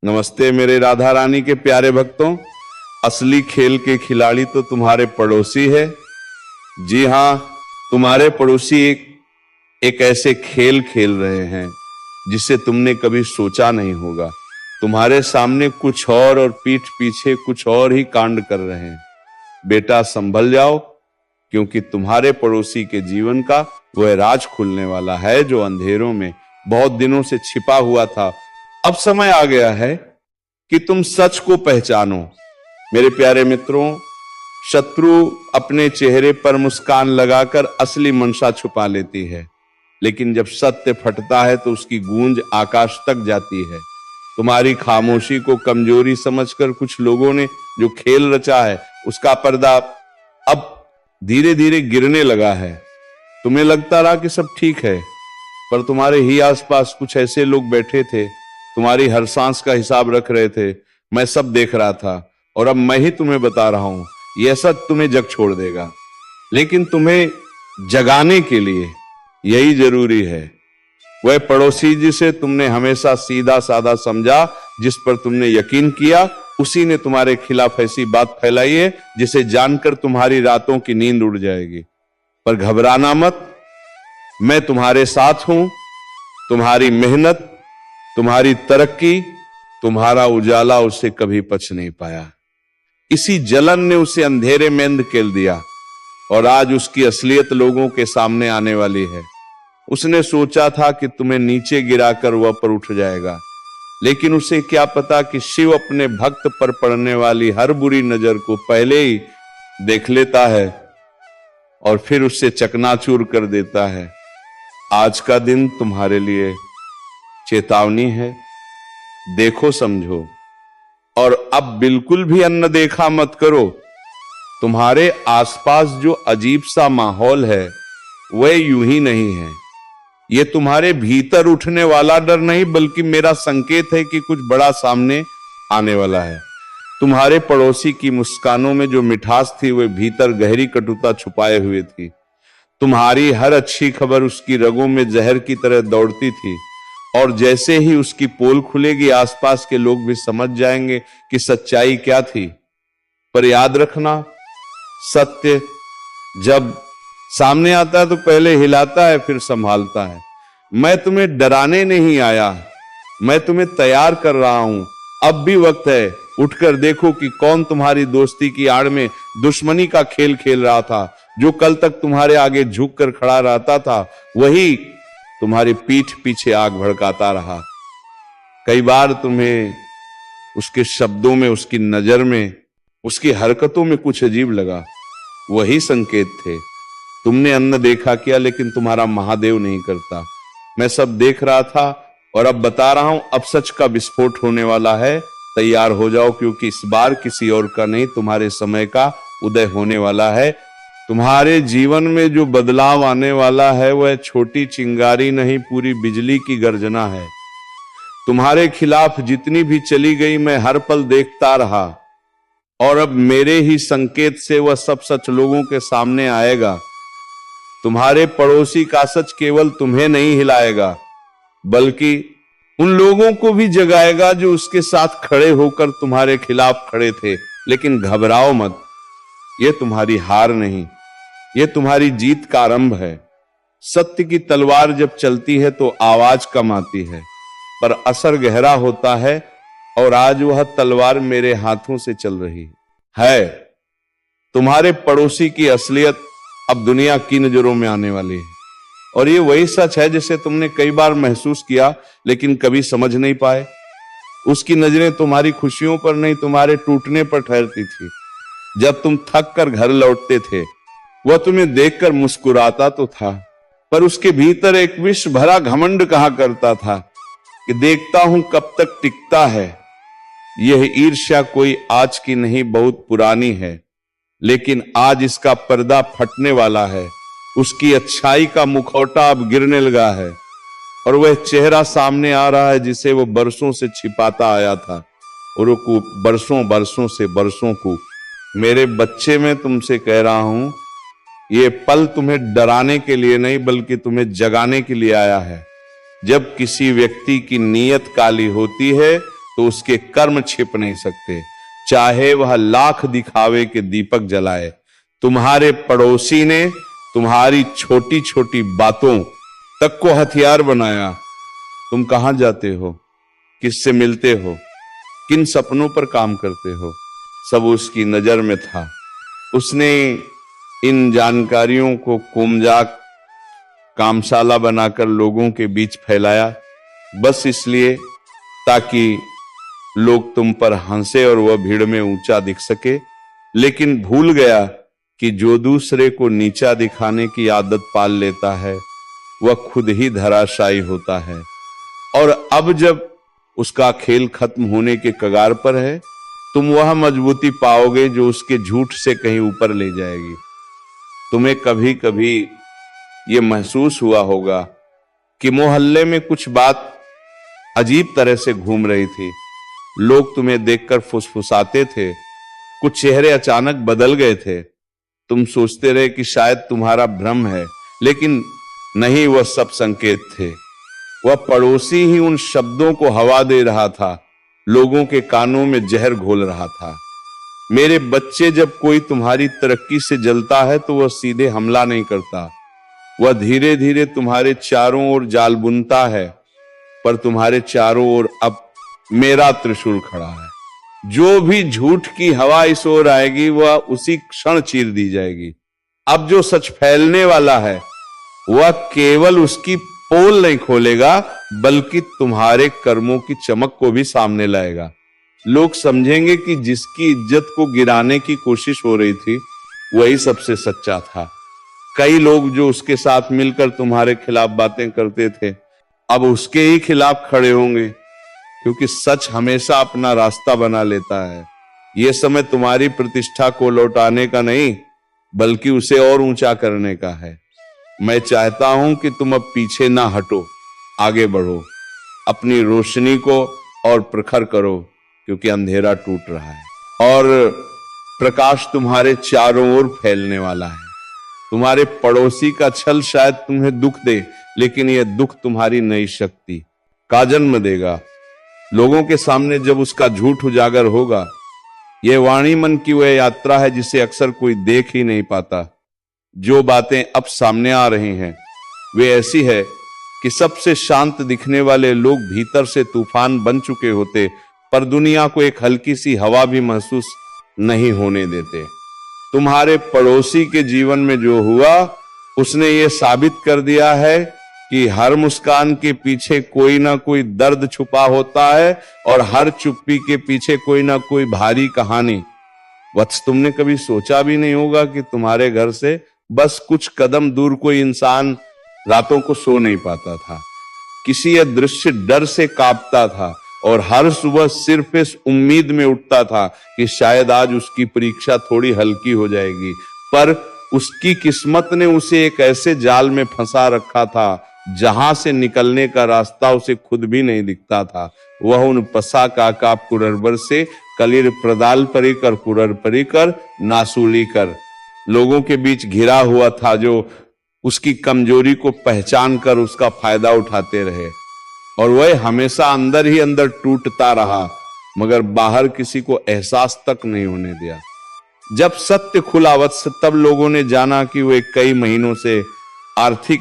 नमस्ते मेरे राधा रानी के प्यारे भक्तों। असली खेल के खिलाड़ी तो तुम्हारे पड़ोसी है। जी हाँ, तुम्हारे पड़ोसी एक ऐसे खेल खेल रहे हैं जिसे तुमने कभी सोचा नहीं होगा। तुम्हारे सामने कुछ और पीठ पीछे कुछ और ही कांड कर रहे हैं। बेटा संभल जाओ, क्योंकि तुम्हारे पड़ोसी के जीवन का वह राज खुलने वाला है जो अंधेरों में बहुत दिनों से छिपा हुआ था। अब समय आ गया है कि तुम सच को पहचानो। मेरे प्यारे मित्रों, शत्रु अपने चेहरे पर मुस्कान लगाकर असली मंशा छुपा लेती है, लेकिन जब सत्य फटता है तो उसकी गूंज आकाश तक जाती है। तुम्हारी खामोशी को कमजोरी समझकर कुछ लोगों ने जो खेल रचा है उसका पर्दा अब धीरे धीरे गिरने लगा है। तुम्हें लगता रहा कि सब ठीक है, पर तुम्हारे ही आसपास कुछ ऐसे लोग बैठे थे, तुम्हारी हर सांस का हिसाब रख रहे थे। मैं सब देख रहा था और अब मैं ही तुम्हें बता रहा हूं। यह सच तुम्हें जग छोड़ देगा, लेकिन तुम्हें जगाने के लिए यही जरूरी है। वह पड़ोसी जिसे तुमने हमेशा सीधा साधा समझा, जिस पर तुमने यकीन किया, उसी ने तुम्हारे खिलाफ ऐसी बात फैलाई है जिसे जानकर तुम्हारी रातों की नींद उड़ जाएगी। पर घबराना मत, मैं तुम्हारे साथ हूं। तुम्हारी मेहनत, तुम्हारी तरक्की, तुम्हारा उजाला उसे कभी पच नहीं पाया। इसी जलन ने उसे अंधेरे में अंध केल दिया और आज उसकी असलियत लोगों के सामने आने वाली है। उसने सोचा था कि तुम्हें नीचे गिराकर वह पर उठ जाएगा, लेकिन उसे क्या पता कि शिव अपने भक्त पर पड़ने वाली हर बुरी नजर को पहले ही देख लेता है और फिर उससे चकनाचूर कर देता है। आज का दिन तुम्हारे लिए चेतावनी है। देखो, समझो, और अब बिल्कुल भी अनदेखा मत करो। तुम्हारे आसपास जो अजीब सा माहौल है वह यूं ही नहीं है। यह तुम्हारे भीतर उठने वाला डर नहीं, बल्कि मेरा संकेत है कि कुछ बड़ा सामने आने वाला है। तुम्हारे पड़ोसी की मुस्कानों में जो मिठास थी वह भीतर गहरी कटुता छुपाए हुए थी। तुम्हारी हर अच्छी खबर उसकी रगों में जहर की तरह दौड़ती थी, और जैसे ही उसकी पोल खुलेगी आसपास के लोग भी समझ जाएंगे कि सच्चाई क्या थी। पर याद रखना, सत्य जब सामने आता है तो पहले हिलाता है फिर संभालता है। मैं तुम्हें डराने नहीं आया, मैं तुम्हें तैयार कर रहा हूं। अब भी वक्त है, उठकर देखो कि कौन तुम्हारी दोस्ती की आड़ में दुश्मनी का खेल खेल रहा था। जो कल तक तुम्हारे आगे झुक कर खड़ा रहता था वही तुम्हारी पीठ पीछे आग भड़काता रहा। कई बार तुम्हें उसके शब्दों में, उसकी नजर में, उसकी हरकतों में कुछ अजीब लगा। वही संकेत थे। तुमने अन्न देखा किया, लेकिन तुम्हारा महादेव नहीं करता। मैं सब देख रहा था और अब बता रहा हूं। अब सच का विस्फोट होने वाला है। तैयार हो जाओ, क्योंकि इस बार किसी और का नहीं, तुम्हारे समय का उदय होने वाला है। तुम्हारे जीवन में जो बदलाव आने वाला है वह छोटी चिंगारी नहीं, पूरी बिजली की गर्जना है। तुम्हारे खिलाफ जितनी भी चली गई मैं हर पल देखता रहा, और अब मेरे ही संकेत से वह सब सच लोगों के सामने आएगा। तुम्हारे पड़ोसी का सच केवल तुम्हें नहीं हिलाएगा, बल्कि उन लोगों को भी जगाएगा जो उसके साथ खड़े होकर तुम्हारे खिलाफ खड़े थे। लेकिन घबराओ मत, यह तुम्हारी हार नहीं, यह तुम्हारी जीत का आरंभ है। सत्य की तलवार जब चलती है तो आवाज कम आती है, पर असर गहरा होता है, और आज वह तलवार मेरे हाथों से चल रही है। तुम्हारे पड़ोसी की असलियत अब दुनिया की नजरों में आने वाली है, और ये वही सच है जिसे तुमने कई बार महसूस किया लेकिन कभी समझ नहीं पाए। उसकी नजरें तुम्हारी खुशियों पर नहीं, तुम्हारे टूटने पर ठहरती थी। जब तुम थक कर घर लौटते थे वह तुम्हें देखकर मुस्कुराता तो था, पर उसके भीतर एक विष भरा घमंड कहा करता था कि देखता हूं कब तक टिकता है। यह ईर्ष्या कोई आज की नहीं, बहुत पुरानी है, लेकिन आज इसका पर्दा फटने वाला है। उसकी अच्छाई का मुखौटा अब गिरने लगा है, और वह चेहरा सामने आ रहा है जिसे वो बरसों से छिपाता आया था, और वो बरसों से बरसों को। मेरे बच्चे, मैं तुमसे कह रहा हूं, ये पल तुम्हें डराने के लिए नहीं, बल्कि तुम्हें जगाने के लिए आया है। जब किसी व्यक्ति की नीयत काली होती है तो उसके कर्म छिप नहीं सकते, चाहे वह लाख दिखावे के दीपक जलाए। तुम्हारे पड़ोसी ने तुम्हारी छोटी छोटी बातों तक को हथियार बनाया। तुम कहां जाते हो, किससे मिलते हो, किन सपनों पर काम करते हो, सब उसकी नजर में था। उसने इन जानकारियों को कुमजाक कामशाला बनाकर लोगों के बीच फैलाया, बस इसलिए ताकि लोग तुम पर हंसे और वह भीड़ में ऊंचा दिख सके। लेकिन भूल गया कि जो दूसरे को नीचा दिखाने की आदत पाल लेता है वह खुद ही धराशायी होता है। और अब जब उसका खेल खत्म होने के कगार पर है, तुम वह मजबूती पाओगे जो उसके झूठ से कहीं ऊपर ले जाएगी। तुम्हें कभी कभी यह महसूस हुआ होगा कि मोहल्ले में कुछ बात अजीब तरह से घूम रही थी। लोग तुम्हें देखकर फुसफुसाते थे, कुछ चेहरे अचानक बदल गए थे। तुम सोचते रहे कि शायद तुम्हारा भ्रम है, लेकिन नहीं, वह सब संकेत थे। वह पड़ोसी ही उन शब्दों को हवा दे रहा था, लोगों के कानों में जहर घोल रहा था। मेरे बच्चे, जब कोई तुम्हारी तरक्की से जलता है तो वह सीधे हमला नहीं करता, वह धीरे धीरे तुम्हारे चारों ओर जाल बुनता है। पर तुम्हारे चारों ओर अब मेरा त्रिशूल खड़ा है। जो भी झूठ की हवा इस ओर आएगी वह उसी क्षण चीर दी जाएगी। अब जो सच फैलने वाला है वह केवल उसकी पोल नहीं खोलेगा, बल्कि तुम्हारे कर्मों की चमक को भी सामने लाएगा। लोग समझेंगे कि जिसकी इज्जत को गिराने की कोशिश हो रही थी वही सबसे सच्चा था। कई लोग जो उसके साथ मिलकर तुम्हारे खिलाफ बातें करते थे अब उसके ही खिलाफ खड़े होंगे, क्योंकि सच हमेशा अपना रास्ता बना लेता है। यह समय तुम्हारी प्रतिष्ठा को लौटाने का नहीं, बल्कि उसे और ऊंचा करने का है। मैं चाहता हूं कि तुम अब पीछे ना हटो, आगे बढ़ो, अपनी रोशनी को और प्रखर करो, क्योंकि अंधेरा टूट रहा है और प्रकाश तुम्हारे चारों ओर फैलने वाला है। तुम्हारे पड़ोसी का छल शायद तुम्हें दुख दे, लेकिन यह दुख तुम्हारी नई शक्ति का जन्म देगा। लोगों के सामने जब उसका झूठ उजागर होगा, यह वाणी मन की वह यात्रा है जिसे अक्सर कोई देख ही नहीं पाता। जो बातें अब सामने आ रही हैं वे ऐसी है कि सबसे शांत दिखने वाले लोग भीतर से तूफान बन चुके होते, पर दुनिया को एक हल्की सी हवा भी महसूस नहीं होने देते। तुम्हारे पड़ोसी के जीवन में जो हुआ उसने ये साबित कर दिया है कि हर मुस्कान के पीछे कोई ना कोई दर्द छुपा होता है और हर चुप्पी के पीछे कोई ना कोई भारी कहानी। वत्स, तुमने कभी सोचा भी नहीं होगा कि तुम्हारे घर से बस कुछ कदम दूर कोई इंसान रातों को सो नहीं पाता था। किसी यह दृश्य डर से कांपता था और हर सुबह सिर्फ इस उम्मीद में उठता था कि शायद आज उसकी परीक्षा थोड़ी हल्की हो जाएगी। पर उसकी किस्मत ने उसे एक ऐसे जाल में फंसा रखा था जहां से निकलने का रास्ता उसे खुद भी नहीं दिखता था। वह उन पसा काका पुररबर से कलिर प्रदाल परिकर पुरर परिकर नासूली कर लोगों के बीच घिरा हुआ था, जो उसकी कमजोरी को पहचान कर उसका फायदा उठाते रहे। और वह हमेशा अंदर ही अंदर टूटता रहा, मगर बाहर किसी को एहसास तक नहीं होने दिया। जब सत्य खुला वत्स, तब लोगों ने जाना कि वह कई महीनों से आर्थिक,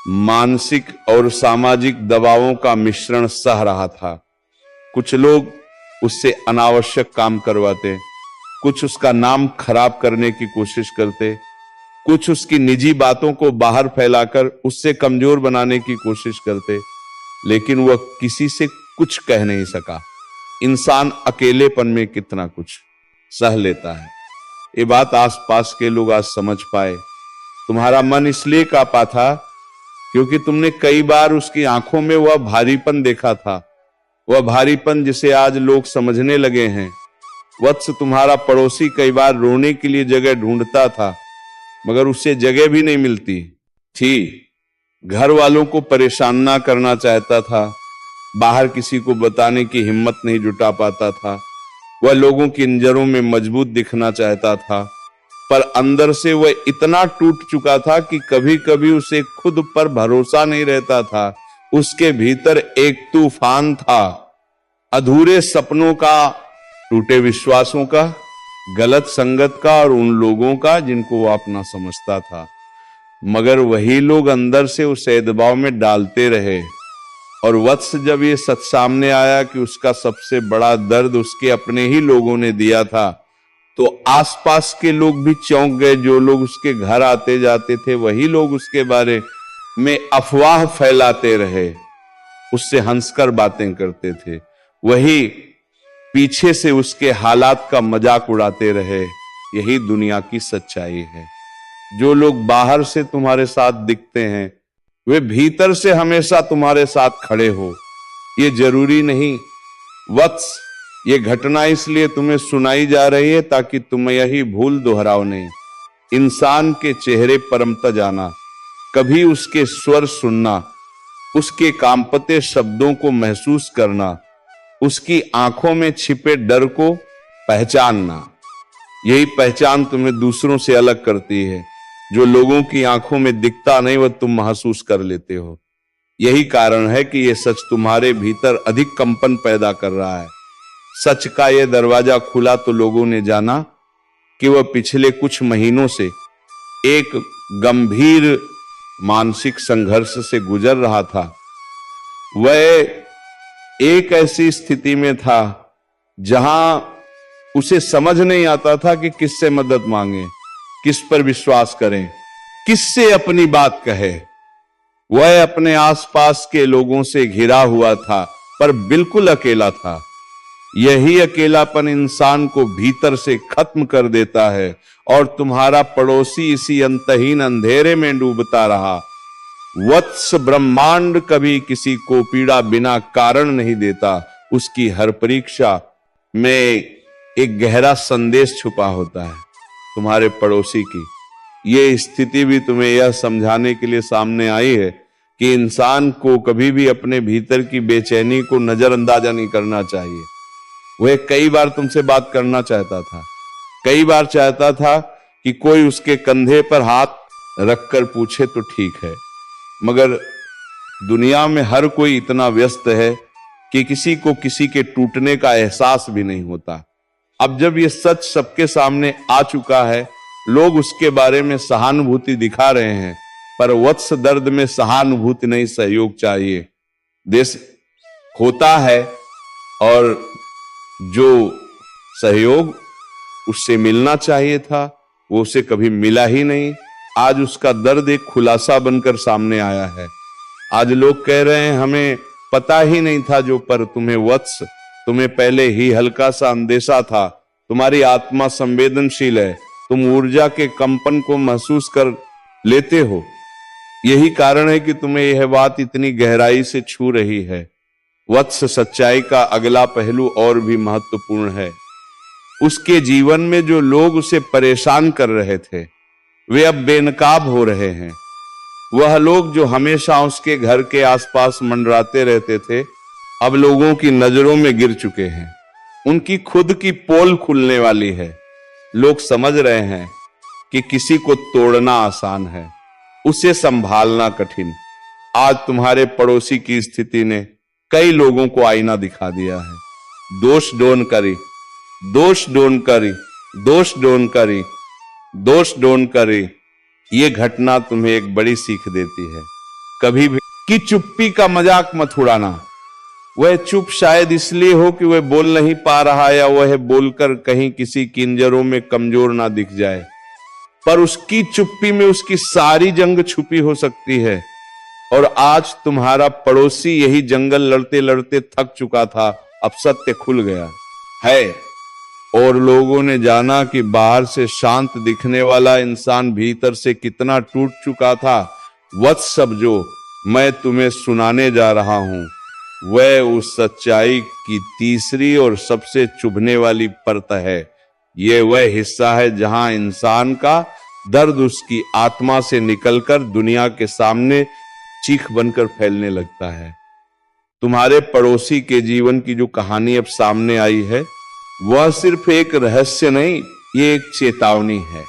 मानसिक और सामाजिक दबावों का मिश्रण सह रहा था। कुछ लोग उससे अनावश्यक काम करवाते, कुछ उसका नाम खराब करने की कोशिश करते, कुछ उसकी निजी बातों को बाहर फैलाकर उससे कमजोर बनाने की कोशिश करते, लेकिन वह किसी से कुछ कह नहीं सका। इंसान अकेलेपन में कितना कुछ सह लेता है, ये बात आसपास के लोग आज समझ पाए। तुम्हारा मन इसलिए कांपा था क्योंकि तुमने कई बार उसकी आंखों में वह भारीपन देखा था, वह भारीपन जिसे आज लोग समझने लगे हैं। वत्स, तुम्हारा पड़ोसी कई बार रोने के लिए जगह ढूंढता था, मगर उसे जगह भी नहीं मिलती थी। घर वालों को परेशान ना करना चाहता था, बाहर किसी को बताने की हिम्मत नहीं जुटा पाता था। वह लोगों की नजरों में मजबूत दिखना चाहता था, पर अंदर से वह इतना टूट चुका था कि कभी कभी उसे खुद पर भरोसा नहीं रहता था। उसके भीतर एक तूफान था अधूरे सपनों का, टूटे विश्वासों का, गलत संगत का और उन लोगों का जिनको वो अपना समझता था। मगर वही लोग अंदर से उस भेदभाव में डालते रहे। और वत्स जब ये सच सामने आया कि उसका सबसे बड़ा दर्द उसके अपने ही लोगों ने दिया था, तो आसपास के लोग भी चौंक गए। जो लोग उसके घर आते जाते थे वही लोग उसके बारे में अफवाह फैलाते रहे, उससे हंसकर बातें करते थे, वही पीछे से उसके हालात का मजाक उड़ाते रहे। यही दुनिया की सच्चाई है। जो लोग बाहर से तुम्हारे साथ दिखते हैं वे भीतर से हमेशा तुम्हारे साथ खड़े हो, ये जरूरी नहीं। वत्स, ये घटना इसलिए तुम्हें सुनाई जा रही है ताकि तुम यही भूल दोहराओ नहीं। इंसान के चेहरे परमता जाना, कभी उसके स्वर सुनना, उसके कांपते शब्दों को महसूस करना, उसकी आंखों में छिपे डर को पहचानना, यही पहचान तुम्हें दूसरों से अलग करती है। जो लोगों की आंखों में दिखता नहीं वह तुम महसूस कर लेते हो। यही कारण है कि यह सच तुम्हारे भीतर अधिक कंपन पैदा कर रहा है। सच का यह दरवाजा खुला तो लोगों ने जाना कि वह पिछले कुछ महीनों से एक गंभीर मानसिक संघर्ष से गुजर रहा था। वह एक ऐसी स्थिति में था जहां उसे समझ नहीं आता था कि किससे मदद मांगे, किस पर विश्वास करें, किससे अपनी बात कहे। वह अपने आसपास के लोगों से घिरा हुआ था पर बिल्कुल अकेला था। यही अकेलापन इंसान को भीतर से खत्म कर देता है और तुम्हारा पड़ोसी इसी अंतहीन अंधेरे में डूबता रहा। वत्स, ब्रह्मांड कभी किसी को पीड़ा बिना कारण नहीं देता। उसकी हर परीक्षा में एक गहरा संदेश छुपा होता है। तुम्हारे पड़ोसी की यह स्थिति भी तुम्हें यह समझाने के लिए सामने आई है कि इंसान को कभी भी अपने भीतर की बेचैनी को नजरअंदाजा नहीं करना चाहिए। वह कई बार तुमसे बात करना चाहता था, कई बार चाहता था कि कोई उसके कंधे पर हाथ रखकर पूछे तो ठीक है, मगर दुनिया में हर कोई इतना व्यस्त है कि किसी को किसी के टूटने का एहसास भी नहीं होता। अब जब ये सच सबके सामने आ चुका है, लोग उसके बारे में सहानुभूति दिखा रहे हैं, पर वत्स दर्द में सहानुभूति नहीं, सहयोग चाहिए। देश होता है और जो सहयोग उससे मिलना चाहिए था वो उसे कभी मिला ही नहीं। आज उसका दर्द एक खुलासा बनकर सामने आया है। आज लोग कह रहे हैं हमें पता ही नहीं था जो, पर तुम्हें वत्स, तुम्हें पहले ही हल्का सा अंदेशा था। तुम्हारी आत्मा संवेदनशील है, तुम ऊर्जा के कंपन को महसूस कर लेते हो। यही कारण है कि तुम्हें यह बात इतनी गहराई से छू रही है। वत्स, सच्चाई का अगला पहलू और भी महत्वपूर्ण है। उसके जीवन में जो लोग उसे परेशान कर रहे थे वे अब बेनकाब हो रहे हैं। वह लोग जो हमेशा उसके घर के आसपास मंडराते रहते थे अब लोगों की नजरों में गिर चुके हैं। उनकी खुद की पोल खुलने वाली है। लोग समझ रहे हैं कि किसी को तोड़ना आसान है, उसे संभालना कठिन। आज तुम्हारे पड़ोसी की स्थिति ने कई लोगों को आईना दिखा दिया है। दोष डोंट करी, दोष डोंट करी, दोष डोंट करी, दोष डोंट करी। ये घटना तुम्हें एक बड़ी सीख देती है। कभी भी कि चुप्पी का मजाक मत उड़ाना। वह चुप शायद इसलिए हो कि वह बोल नहीं पा रहा या वह बोलकर कहीं किसी किंजरों में कमजोर ना दिख जाए, पर उसकी चुप्पी में उसकी सारी जंग छुपी हो सकती है। और आज तुम्हारा पड़ोसी यही जंगल लड़ते लड़ते थक चुका था, अब सत्य खुल गया है और लोगों ने जाना कि बाहर से शांत दिखने वाला इंसान भीतर से कितना टूट चुका था। वत्स, सब जो मैं तुम्हें सुनाने जा रहा हूं वह उस सच्चाई की तीसरी और सबसे चुभने वाली परत है। यह वह हिस्सा है जहां इंसान का दर्द उसकी आत्मा से निकलकर दुनिया के सामने चीख बनकर फैलने लगता है। तुम्हारे पड़ोसी के जीवन की जो कहानी अब सामने आई है वह सिर्फ एक रहस्य नहीं, ये एक चेतावनी है,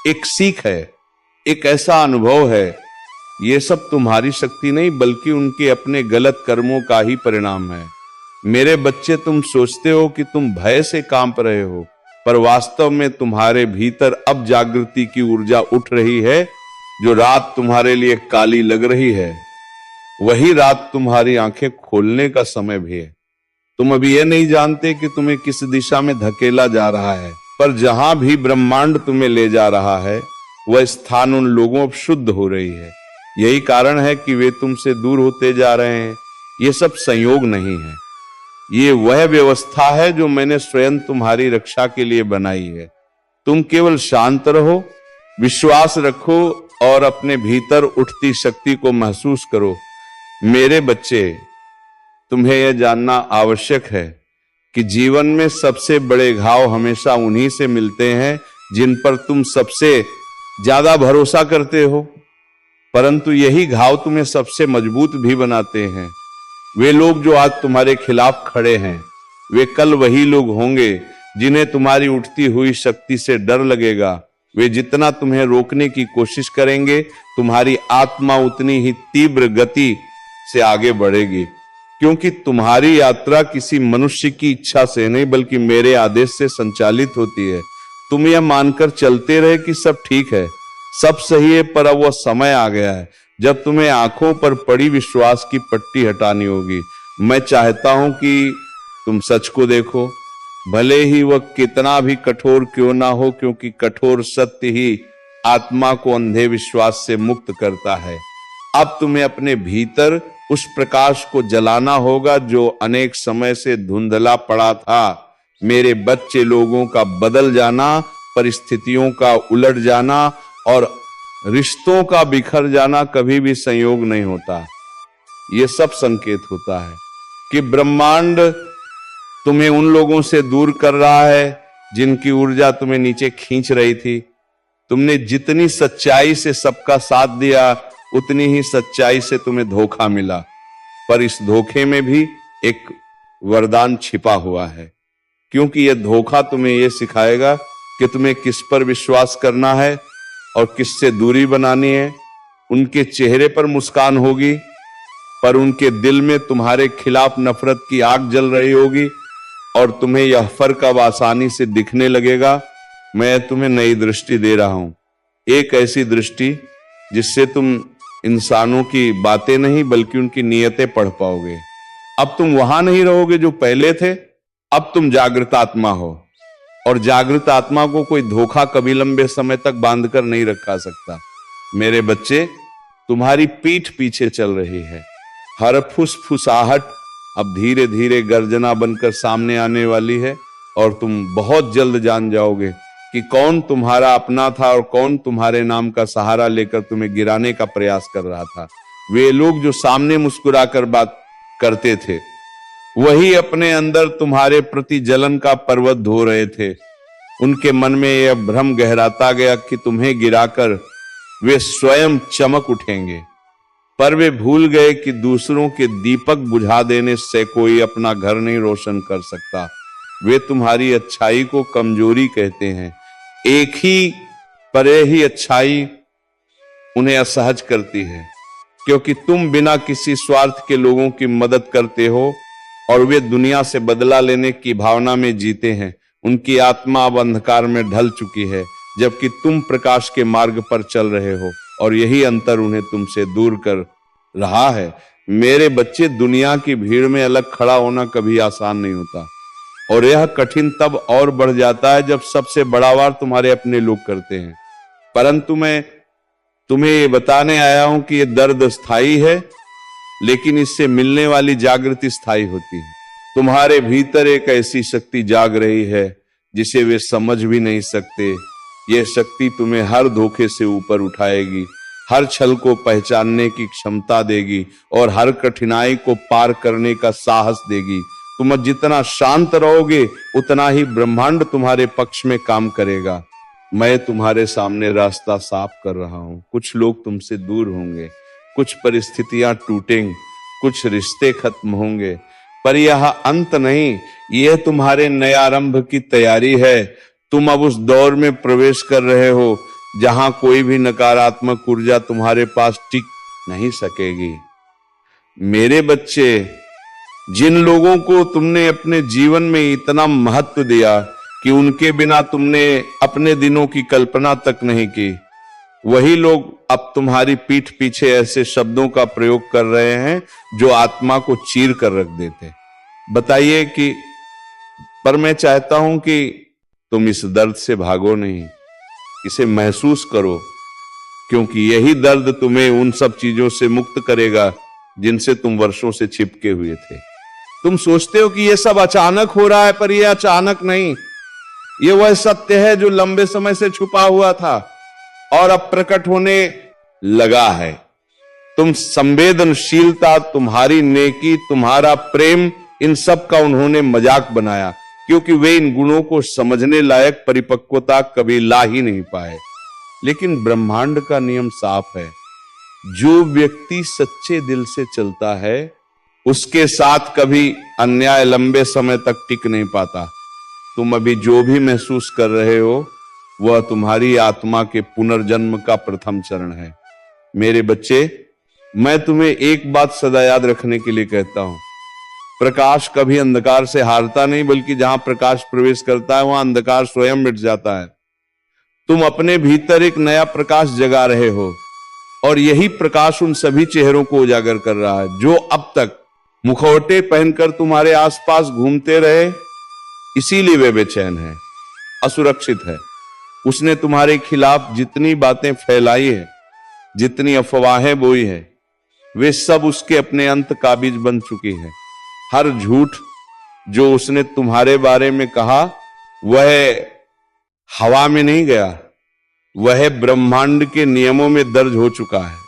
एक सीख है, एक ऐसा अनुभव है। ये सब तुम्हारी शक्ति नहीं बल्कि उनके अपने गलत कर्मों का ही परिणाम है। मेरे बच्चे, तुम सोचते हो कि तुम भय से कांप रहे हो, पर वास्तव में तुम्हारे भीतर अब जागृति की ऊर्जा उठ रही है। जो रात तुम्हारे लिए काली लग रही है, वही रात तुम्हारी आंखें खोलने का समय भी है। तुम अभी यह नहीं जानते कि तुम्हें किस दिशा में धकेला जा रहा है, पर जहां भी ब्रह्मांड तुम्हें ले जा रहा है, वह स्थान उन लोगों अब शुद्ध हो रही है। यही कारण है कि वे तुमसे दूर होते जा रहे हैं। ये सब संयोग नहीं है, ये वह व्यवस्था है जो मैंने स्वयं तुम्हारी रक्षा के लिए बनाई है। तुम केवल शांत रहो, विश्वास रखो और अपने भीतर उठती शक्ति को महसूस करो। मेरे बच्चे, तुम्हें यह जानना आवश्यक है कि जीवन में सबसे बड़े घाव हमेशा उन्हीं से मिलते हैं जिन पर तुम सबसे ज्यादा भरोसा करते हो, परंतु यही घाव तुम्हें सबसे मजबूत भी बनाते हैं। वे लोग जो आज तुम्हारे खिलाफ खड़े हैं, वे कल वही लोग होंगे जिन्हें तुम्हारी उठती हुई शक्ति से डर लगेगा। वे जितना तुम्हें रोकने की कोशिश करेंगे, तुम्हारी आत्मा उतनी ही तीव्र गति से आगे बढ़ेगी, क्योंकि तुम्हारी यात्रा किसी मनुष्य की इच्छा से नहीं बल्कि मेरे आदेश से संचालित होती है। तुम यह मानकर चलते रहे कि सब ठीक है, सब सही है, पर अब वह समय आ गया है जब तुम्हें आंखों पर पड़ी विश्वास की पट्टी हटानी होगी। मैं चाहता हूं कि तुम सच को देखो, भले ही वह कितना भी कठोर क्यों ना हो, क्योंकि कठोर सत्य ही आत्मा को अंधे विश्वास से मुक्त करता है। अब तुम्हें अपने भीतर उस प्रकाश को जलाना होगा जो अनेक समय से धुंधला पड़ा था। मेरे बच्चे, लोगों का बदल जाना, परिस्थितियों का उलट जाना और रिश्तों का बिखर जाना कभी भी संयोग नहीं होता। यह सब संकेत होता है कि ब्रह्मांड तुम्हें उन लोगों से दूर कर रहा है जिनकी ऊर्जा तुम्हें नीचे खींच रही थी। तुमने जितनी सच्चाई से सबका साथ दिया, उतनी ही सच्चाई से तुम्हें धोखा मिला, पर इस धोखे में भी एक वरदान छिपा हुआ है, क्योंकि यह धोखा तुम्हें यह सिखाएगा कि तुम्हें किस पर विश्वास करना है और किससे दूरी बनानी है। उनके चेहरे पर मुस्कान होगी, पर उनके दिल में तुम्हारे खिलाफ नफरत की आग जल रही होगी और तुम्हें यह फर्क अब आसानी से दिखने लगेगा। मैं तुम्हें नई दृष्टि दे रहा हूं, एक ऐसी दृष्टि जिससे तुम इंसानों की बातें नहीं बल्कि उनकी नीयतें पढ़ पाओगे। अब तुम वहां नहीं रहोगे जो पहले थे, अब तुम जागृत आत्मा हो, और जागृत आत्मा को कोई धोखा कभी लंबे समय तक बांध कर नहीं रखा सकता। मेरे बच्चे, तुम्हारी पीठ पीछे चल रही है। हर फुसफुसाहट अब धीरे धीरे गर्जना बनकर सामने आने वाली है और तुम बहुत जल्द जान जाओगे कि कौन तुम्हारा अपना था और कौन तुम्हारे नाम का सहारा लेकर तुम्हें गिराने का प्रयास कर रहा था। वे लोग जो सामने मुस्कुराकर बात करते थे, वही अपने अंदर तुम्हारे प्रति जलन का पर्वत धो रहे थे। उनके मन में यह भ्रम गहराता गया कि तुम्हें गिराकर वे स्वयं चमक उठेंगे, पर वे भूल गए कि दूसरों के दीपक बुझा देने से कोई अपना घर नहीं रोशन कर सकता। वे तुम्हारी अच्छाई को कमजोरी कहते हैं। एक ही परे ही अच्छाई उन्हें असहज करती है, क्योंकि तुम बिना किसी स्वार्थ के लोगों की मदद करते हो और वे दुनिया से बदला लेने की भावना में जीते हैं। उनकी आत्मा अब अंधकार में ढल चुकी है, जबकि तुम प्रकाश के मार्ग पर चल रहे हो, और यही अंतर उन्हें तुमसे दूर कर रहा है। मेरे बच्चे, दुनिया की भीड़ में अलग खड़ा होना कभी आसान नहीं होता, और यह कठिन तब और बढ़ जाता है जब सबसे बड़ा वार तुम्हारे अपने लोग करते हैं। परंतु मैं तुम्हें ये बताने आया हूं कि यह दर्द स्थायी है, लेकिन इससे मिलने वाली जागृति स्थायी होती है। तुम्हारे भीतर एक ऐसी शक्ति जाग रही है जिसे वे समझ भी नहीं सकते। यह शक्ति तुम्हें हर धोखे से ऊपर उठाएगी, हर छल को पहचानने की क्षमता देगी और हर कठिनाई को पार करने का साहस देगी। तुम जितना शांत रहोगे, उतना ही ब्रह्मांड तुम्हारे पक्ष में काम करेगा। मैं तुम्हारे सामने रास्ता साफ कर रहा हूं। कुछ लोग तुमसे दूर होंगे, कुछ परिस्थितियां टूटेंगी, कुछ रिश्ते खत्म होंगे, पर यह अंत नहीं, यह तुम्हारे नए आरंभ की तैयारी है। तुम अब उस दौर में प्रवेश कर रहे हो जहां कोई भी नकारात्मक ऊर्जा तुम्हारे पास टिक नहीं सकेगी। मेरे बच्चे, जिन लोगों को तुमने अपने जीवन में इतना महत्व दिया कि उनके बिना तुमने अपने दिनों की कल्पना तक नहीं की, वही लोग अब तुम्हारी पीठ पीछे ऐसे शब्दों का प्रयोग कर रहे हैं जो आत्मा को चीर कर रख देते। बताइए कि पर मैं चाहता हूं कि तुम इस दर्द से भागो नहीं, इसे महसूस करो, क्योंकि यही दर्द तुम्हें उन सब चीजों से मुक्त करेगा जिनसे तुम वर्षों से चिपके हुए थे। तुम सोचते हो कि यह सब अचानक हो रहा है, पर यह अचानक नहीं, ये वह सत्य है जो लंबे समय से छुपा हुआ था और अब प्रकट होने लगा है। तुम संवेदनशीलता, तुम्हारी नेकी, तुम्हारा प्रेम, इन सब का उन्होंने मजाक बनाया, क्योंकि वे इन गुणों को समझने लायक परिपक्वता कभी ला ही नहीं पाए। लेकिन ब्रह्मांड का नियम साफ है, जो व्यक्ति सच्चे दिल से चलता है उसके साथ कभी अन्याय लंबे समय तक टिक नहीं पाता। तुम अभी जो भी महसूस कर रहे हो वह तुम्हारी आत्मा के पुनर्जन्म का प्रथम चरण है। मेरे बच्चे, मैं तुम्हें एक बात सदा याद रखने के लिए कहता हूं, प्रकाश कभी अंधकार से हारता नहीं, बल्कि जहां प्रकाश प्रवेश करता है वहां अंधकार स्वयं मिट जाता है। तुम अपने भीतर एक नया प्रकाश जगा रहे हो और यही प्रकाश उन सभी चेहरों को उजागर कर रहा है जो अब तक मुखौटे पहनकर तुम्हारे आसपास घूमते रहे। इसीलिए वे बेचैन है, असुरक्षित है। उसने तुम्हारे खिलाफ जितनी बातें फैलाई है, जितनी अफवाहें बोई है, वे सब उसके अपने अंत का बीज बन चुकी है। हर झूठ जो उसने तुम्हारे बारे में कहा वह हवा में नहीं गया, वह ब्रह्मांड के नियमों में दर्ज हो चुका है।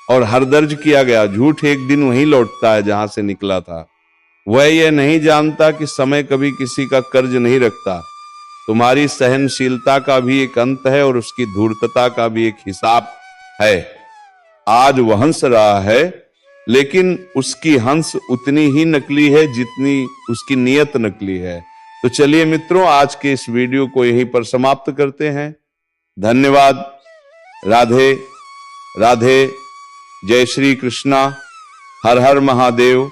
और हर दर्ज किया गया झूठ एक दिन वहीं लौटता है जहां से निकला था। वह यह नहीं जानता कि समय कभी किसी का कर्ज नहीं रखता। तुम्हारी सहनशीलता का भी एक अंत है और उसकी धूर्तता का भी एक हिसाब है। आज वह हंस रहा है, लेकिन उसकी हंस उतनी ही नकली है जितनी उसकी नीयत नकली है। तो चलिए मित्रों, आज के इस वीडियो को यहीं पर समाप्त करते हैं। धन्यवाद। राधे राधे। जय श्री कृष्णा। हर हर महादेव।